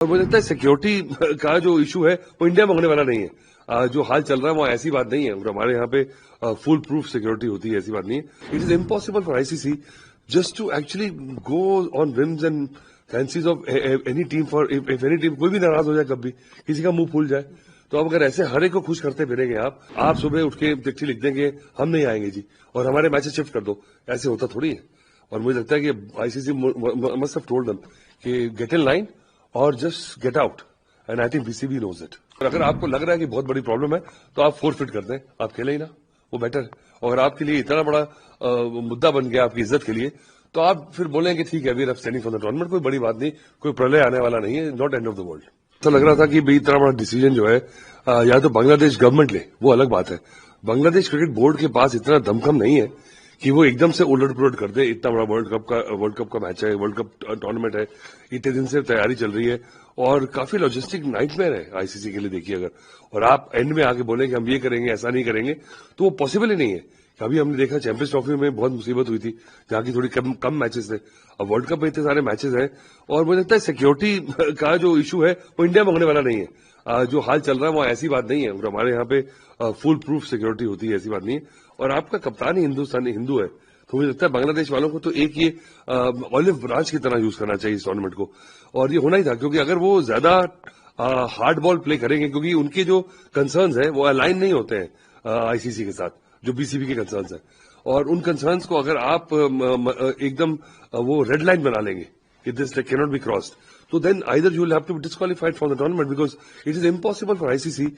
और मुझे लगता है सिक्योरिटी का जो इशू है वो इंडिया में होने वाला नहीं है। जो हाल चल रहा है वो ऐसी बात नहीं है। हमारे यहाँ पे फुल प्रूफ सिक्योरिटी होती है, ऐसी बात नहीं है। It is impossible for ICC just to actually go on whims and fancies of any team for if any team कोई भी नाराज हो जाए, कभी किसी का मुंह फूल जाए, तो अब अगर ऐसे हर एक को खुश करते फिरेंगे आप सुबह उठ के चिट्ठी लिख देंगे हम नहीं आएंगे जी और हमारे मैचेस शिफ्ट कर दो, ऐसे होता थोड़ी है। और मुझे लगता है कि ICC must have told them कि गेट इन लाइन और just get out, and I think BCB knows it. और अगर आपको लग रहा है कि बहुत बड़ी प्रॉब्लम है तो आप फोरफिट कर दें, आप खेले ही ना, वो बेटर है। और आपके लिए इतना बड़ा मुद्दा बन गया आपकी इज्जत के लिए, तो आप फिर बोलेंगे ठीक है we are standing for the tournament, कोई बड़ी बात नहीं, कोई प्रलय आने वाला नहीं है, not end of the world. तो लग रहा था कि भाई इतना बड़ा डिसीजन जो है या तो बांग्लादेश गवर्नमेंट ले, वो अलग बात है। बांग्लादेश क्रिकेट बोर्ड के पास इतना दमखम नहीं है कि वो एकदम से उलट पुलट कर दे। इतना बड़ा वर्ल्ड कप का मैच है, वर्ल्ड कप टूर्नामेंट है, इतने दिन से तैयारी चल रही है और काफी लॉजिस्टिक नाइटमेयर है आईसीसी के लिए। देखिए अगर और आप एंड में आके बोले कि हम ये करेंगे ऐसा नहीं करेंगे, तो वो पॉसिबल ही नहीं है। अभी हमने देखा चैंपियंस ट्रॉफी में बहुत मुसीबत हुई थी, जहां की थोड़ी कम मैचेस थे। अब वर्ल्ड कप में इतने सारे मैचेस हैं और मुझे लगता है सिक्योरिटी का जो इशू है वो इंडिया में होने वाला नहीं है। जो हाल चल रहा है वो ऐसी बात नहीं है। हमारे यहाँ पे फुल प्रूफ सिक्योरिटी होती है, ऐसी बात नहीं है। और आपका कप्तान ही हिंदू है, तो मुझे लगता है बांग्लादेश वालों को तो एक ये ऑलिव ब्रांच की तरह यूज करना चाहिए इस टूर्नामेंट को। और ये होना ही था, क्योंकि अगर वो ज्यादा हार्ड बॉल प्ले करेंगे, क्योंकि उनके जो कंसर्न्स है वो अलाइन नहीं होते हैं आईसीसी के साथ, जो बीसीबी के कंसर्न्स है। और उन कंसर्न्स को अगर आप एकदम वो रेड लाइन बना लेंगे कि this can not be crossed, तो then either you will have to be disqualified from the tournament, because it is impossible for ICC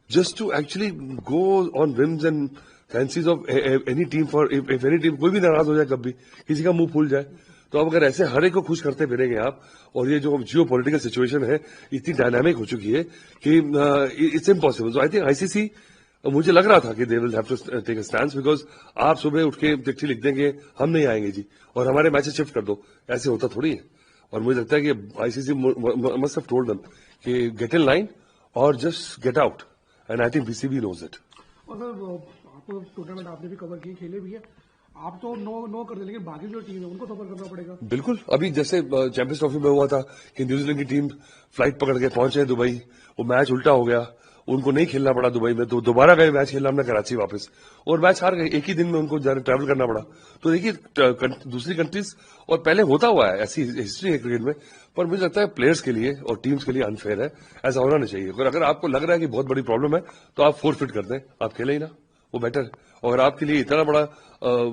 just to actually go on whims and fancies of any team for if any team कोई भी नाराज हो जाए, कभी किसी का मुंह फूल जाए, तो अब अगर ऐसे हर एक को खुश करते फिरेंगे आप, और ये जो जियो पॉलिटिकल सिचुएशन है इतनी डायनामिक हो चुकी है कि it's impossible. So I think ICC, मुझे लग रहा था कि they will have to take a stand, because आप सुबह उठ के चिट्ठी लिख देंगे हम नहीं आएंगे जी और हमारे मैचेस शिफ्ट कर दो, ऐसे होता थोड़ी है। और मुझे लगता है कि ICC must have told them कि गेट इन लाइन और just get out, and I think BCB knows it. आपको टूर्नामेंट आपने भी कवर की, खेले भी है, आप तो नो कर दे, लेकिन बाकी जो टीम है उनको सफर करना पड़ेगा। बिल्कुल, अभी जैसे चैंपियंस ट्रॉफी में हुआ था कि न्यूजीलैंड की टीम फ्लाइट पकड़ के पहुंचे दुबई, वो मैच उल्टा हो गया, उनको नहीं खेलना पड़ा दुबई में, तो दोबारा गए मैच खेलना हमने कराची वापस, और मैच हार गए। एक ही दिन में उनको ट्रैवल करना पड़ा। तो देखिए दूसरी कंट्रीज, और पहले होता हुआ है, ऐसी हिस्ट्री है क्रिकेट में, पर मुझे लगता है प्लेयर्स के लिए और टीम्स के लिए अनफेयर है, ऐसा होना नहीं चाहिए। और अगर आपको लग रहा है कि बहुत बड़ी प्रॉब्लम है तो आप फोरफिट कर दें, आप खेले ही ना, वो बेटर है। और आपके लिए इतना बड़ा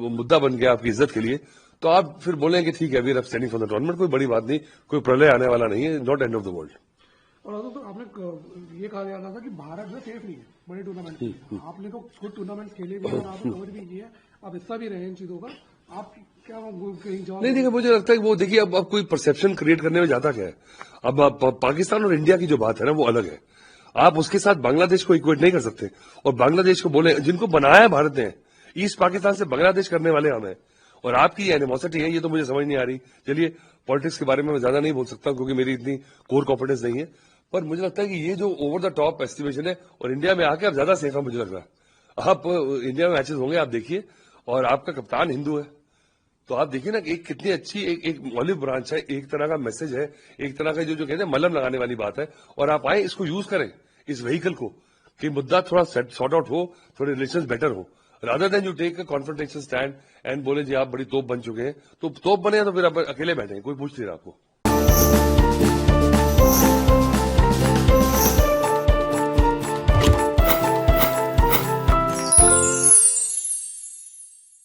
मुद्दा बन गया आपकी इज्जत के लिए, तो आप फिर बोलेंगे ठीक है we are standing for the tournament, कोई बड़ी बात नहीं, कोई प्रलय आने वाला नहीं है, not end of the world. और तो आपने ये कहा जा रहा था कि भारत जो सेफ नहीं है बड़े टूर्नामेंट, आपने तो खुद टूर्नामेंट खेले भी और आपने कवर भी किया, आप हिस्सा भी रहे इन चीजों का, आप क्या कहीं जवाब? नहीं देखिए, मुझे लगता है कि वो देखिए अब कोई परसेप्शन क्रिएट करने में जाता क्या है। अब पाकिस्तान और इंडिया की जो बात है ना वो अलग है, आप उसके साथ बांग्लादेश को इक्वेट नहीं कर सकते। और बांग्लादेश को बोले, जिनको बनाया है भारत ने, ईस्ट पाकिस्तान से बांग्लादेश करने वाले हम हैं, और आपकी ये एनिमोसिटी है, ये तो मुझे समझ नहीं आ रही। चलिए पॉलिटिक्स के बारे में मैं ज्यादा नहीं बोल सकता क्योंकि मेरी इतनी कोर कॉन्फिडेंस नहीं है, पर मुझे लगता है कि ये जो ओवर द टॉप एस्टिमेशन है, और इंडिया में आके आप ज्यादा सेफ है मुझे लग रहा है। आप इंडिया में मैचेस होंगे, आप देखिए, और आपका कप्तान हिंदू है, तो आप देखिए ना एक कितनी अच्छी एक ऑलिव ब्रांच है, एक तरह का मैसेज है, एक तरह का जो कहते हैं मलम लगाने वाली बात है। और आप आए इसको यूज करें, इस व्हीकल को, कि मुद्दा थोड़ा सॉर्ट आउट हो, थोड़े रिलेशंस बेटर हो, rather than you take a confrontation stand and बोले जी आप बड़ी तोप बन चुके हैं। तो तोप बने तो फिर आप अकेले बैठे, कोई पूछ नहीं रहा आपको।